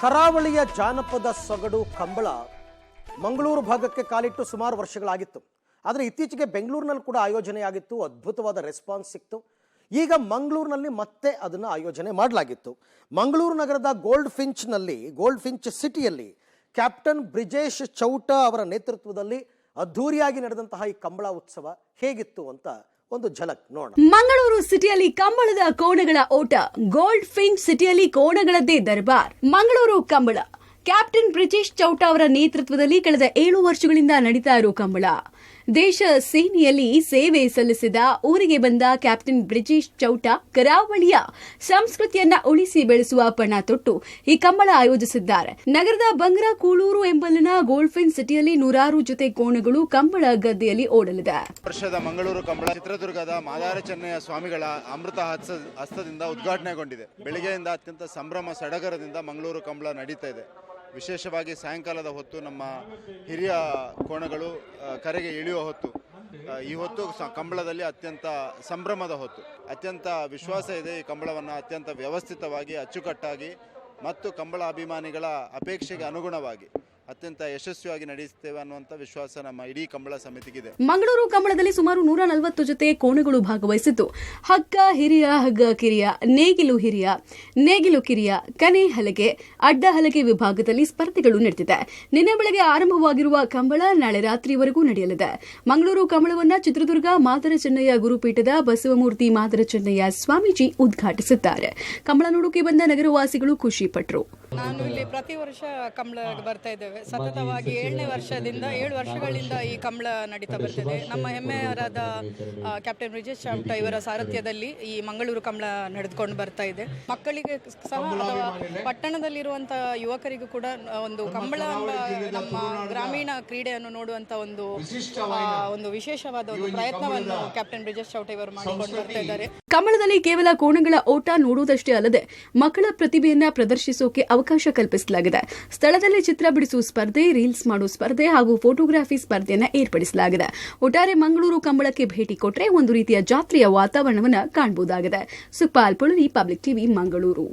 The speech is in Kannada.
ಕರಾವಳಿಯ ಜಾನಪದ ಸೊಗಡು ಕಂಬಳ ಮಂಗಳೂರು ಭಾಗಕ್ಕೆ ಕಾಲಿಟ್ಟು ಸುಮಾರು ವರ್ಷಗಳಾಗಿತ್ತು. ಆದರೆ ಇತ್ತೀಚೆಗೆ ಬೆಂಗಳೂರಿನಲ್ಲಿ ಕೂಡ ಆಯೋಜನೆಯಾಗಿತ್ತು. ಅದ್ಭುತವಾದ ರೆಸ್ಪಾನ್ಸ್ ಸಿಕ್ತು. ಈಗ ಮಂಗಳೂರಿನಲ್ಲಿ ಮತ್ತೆ ಅದನ್ನು ಆಯೋಜನೆ ಮಾಡಲಾಗಿತ್ತು. ಮಂಗಳೂರು ನಗರದ ಗೋಲ್ಡ್ ಫಿಂಚ್ ಸಿಟಿಯಲ್ಲಿ ಕ್ಯಾಪ್ಟನ್ ಬ್ರಿಜೇಶ್ ಚೌಟ ಅವರ ನೇತೃತ್ವದಲ್ಲಿ ಅದ್ಧೂರಿಯಾಗಿ ನಡೆದಂತಹ ಈ ಕಂಬಳ ಉತ್ಸವ ಹೇಗಿತ್ತು ಅಂತ ಒಂದು ಝಲಕ್ ನೋಡೋಣ. ಮಂಗಳೂರು ಸಿಟಿಯಲ್ಲಿ ಕಂಬಳದ ಕೋಣಗಳ ಓಟ, ಗೋಲ್ಡ್ ಫಿಂಚ್ ಸಿಟಿಯಲ್ಲಿ ಕೋಣಗಳದ್ದೇ ದರ್ಬಾರ್. ಮಂಗಳೂರು ಕಂಬಳ ಕ್ಯಾಪ್ಟನ್ ಬ್ರಿಜೇಶ್ ಚೌಟ ಅವರ ನೇತೃತ್ವದಲ್ಲಿ ಕಳೆದ 7 ವರ್ಷಗಳಿಂದ ನಡೀತಾ ಇರೋ ಕಂಬಳ. ದೇಶ ಸೇನೆಯಲ್ಲಿ ಸೇವೆ ಸಲ್ಲಿಸಿದ ಊರಿಗೆ ಬಂದ ಕ್ಯಾಪ್ಟನ್ ಬ್ರಿಜೇಶ್ ಚೌಟ ಕರಾವಳಿಯ ಸಂಸ್ಕೃತಿಯನ್ನ ಉಳಿಸಿ ಬೆಳೆಸುವ ಪಣ ತೊಟ್ಟು ಈ ಕಂಬಳ ಆಯೋಜಿಸಿದ್ದಾರೆ. ನಗರದ ಬಂಗ್ರಾ ಕೂಳೂರು ಎಂಬಲ್ಲಿನ ಗೋಲ್ಡ್ ಫಿಂಚ್ ಸಿಟಿಯಲ್ಲಿ ನೂರಾರು ಜೊತೆ ಕೋಣಗಳು ಕಂಬಳ ಗದ್ದೆಯಲ್ಲಿ ಓಡಲಿದೆ. ವರ್ಷದ ಮಂಗಳೂರು ಕಂಬಳ ಚಿತ್ರದುರ್ಗದ ಮಾದಾರ ಚೆನ್ನಯ್ಯ ಸ್ವಾಮಿಗಳ ಅಮೃತ ಹಸ್ತದಿಂದ ಉದ್ಘಾಟನೆಗೊಂಡಿದೆ. ಬೆಳಗ್ಗೆಯಿಂದ ಅತ್ಯಂತ ಸಂಭ್ರಮ ಸಡಗರದಿಂದ ಮಂಗಳೂರು ಕಂಬಳ ನಡೀತಾ ಇದೆ. ವಿಶೇಷವಾಗಿ ಸಾಯಂಕಾಲದ ಹೊತ್ತು ನಮ್ಮ ಹಿರಿಯ ಕೋಣಗಳು ಕರೆಗೆ ಇಳಿಯುವ ಹೊತ್ತು, ಈ ಹೊತ್ತು ಕಂಬಳದಲ್ಲಿ ಅತ್ಯಂತ ಸಂಭ್ರಮದ ಹೊತ್ತು. ಅತ್ಯಂತ ವಿಶ್ವಾಸ ಇದೆ ಈ ಕಂಬಳವನ್ನು ಅತ್ಯಂತ ವ್ಯವಸ್ಥಿತವಾಗಿ, ಅಚ್ಚುಕಟ್ಟಾಗಿ ಮತ್ತು ಕಂಬಳ ಅಭಿಮಾನಿಗಳ ಅಪೇಕ್ಷೆಗೆ ಅನುಗುಣವಾಗಿ ಅತ್ಯಂತ ಯಶಸ್ವಿಯಾಗಿ ನಡೆಸುತ್ತೇವೆ ಅನ್ನುವಂಥ ವಿಶ್ವಾಸ ನಮ್ಮ ಇಡೀ ಕಂಬಳ ಸಮಿತಿಗಿದೆ. ಮಂಗಳೂರು ಕಂಬಳದಲ್ಲಿ ಸುಮಾರು 140 ಜೊತೆ ಕೋಣಗಳು ಭಾಗವಹಿಸಿದ್ದು ಹಗ್ಗ ಹಿರಿಯ, ಹಗ್ಗ ಕಿರಿಯ, ನೇಗಿಲು ಹಿರಿಯ, ನೇಗಿಲು ಕಿರಿಯ, ಕನೆ ಹಲಗೆ, ಅಡ್ಡ ಹಲಗೆ ವಿಭಾಗದಲ್ಲಿ ಸ್ಪರ್ಧೆಗಳು ನಡೆದಿದೆ. ನಿನ್ನೆ ಬೆಳಗ್ಗೆ ಆರಂಭವಾಗಿರುವ ಕಂಬಳ ನಾಳೆ ರಾತ್ರಿವರೆಗೂ ನಡೆಯಲಿದೆ. ಮಂಗಳೂರು ಕಂಬಳವನ್ನ ಚಿತ್ರದುರ್ಗ ಮಾದರ ಚೆನ್ನಯ್ಯ ಗುರುಪೀಠದ ಬಸವಮೂರ್ತಿ ಮಾದರ ಚೆನ್ನಯ್ಯ ಸ್ವಾಮೀಜಿ ಉದ್ಘಾಟಿಸಿದ್ದಾರೆ. ಕಂಬಳ ನೋಡೋಕೆ ಬಂದ ನಗರವಾಸಿಗಳು ಖುಷಿ ಪಟ್ಟರು. ನಾನು ಇಲ್ಲಿ ಪ್ರತಿ ವರ್ಷ ಕಂಬಳ ಬರ್ತಾ ಇದ್ದೇವೆ. ಸತತವಾಗಿ 7 ವರ್ಷಗಳಿಂದ ಈ ಕಂಬಳ ನಡೀತಾ ಬರ್ತಿದೆ. ನಮ್ಮ ಹೆಮ್ಮೆಯರಾದ ಕ್ಯಾಪ್ಟನ್ ಬ್ರಿಜೇಶ್ ಚೌಟ ಇವರ ಸಾರಥ್ಯದಲ್ಲಿ ಈ ಮಂಗಳೂರು ಕಂಬಳ ನಡೆದುಕೊಂಡು ಬರ್ತಾ ಇದೆ. ಮಕ್ಕಳಿಗೆ ಸಹ ಅಥವಾ ಪಟ್ಟಣದಲ್ಲಿರುವಂತಹ ಯುವಕರಿಗೂ ಕೂಡ ಒಂದು ಕಂಬಳ ನಮ್ಮ ಗ್ರಾಮೀಣ ಕ್ರೀಡೆಯನ್ನು ನೋಡುವಂತ ಒಂದು ವಿಶೇಷವಾದ ಒಂದು ಪ್ರಯತ್ನವನ್ನು ಕ್ಯಾಪ್ಟನ್ ಬ್ರಿಜೇಶ್ ಚೌಟ ಇವರು ಮಾಡಿಕೊಂಡು ಬರ್ತಾ ಇದ್ದಾರೆ. ಕಂಬಳದಲ್ಲಿ ಕೇವಲ ಕೋಣಗಳ ಓಟ ನೋಡುವುದಷ್ಟೇ ಅಲ್ಲದೆ ಮಕ್ಕಳ ಪ್ರತಿಭೆಯನ್ನ ಪ್ರದರ್ಶಿಸೋಕೆ ಅವಕಾಶ ಕಲ್ಪಿಸಲಾಗಿದೆ. ಸ್ಥಳದಲ್ಲಿ ಚಿತ್ರ ಬಿಡಿಸುವ ಸ್ಪರ್ಧೆ, ರೀಲ್ಸ್ ಮಾಡುವ ಸ್ಪರ್ಧೆ ಹಾಗೂ ಫೋಟೋಗ್ರಫಿ ಸ್ಪರ್ಧೆಯನ್ನು ಏರ್ಪಡಿಸಲಾಗಿದೆ. ಒಟ್ಟಾರೆ ಮಂಗಳೂರು ಕಂಬಳಕ್ಕೆ ಭೇಟಿ ಕೊಟ್ಟರೆ ಒಂದು ರೀತಿಯ ಜಾತ್ರೆಯ ವಾತಾವರಣವನ್ನು ಕಾಣಬಹುದಾಗಿದೆ. Sukhpal Pulari, public TV, Mangaluru.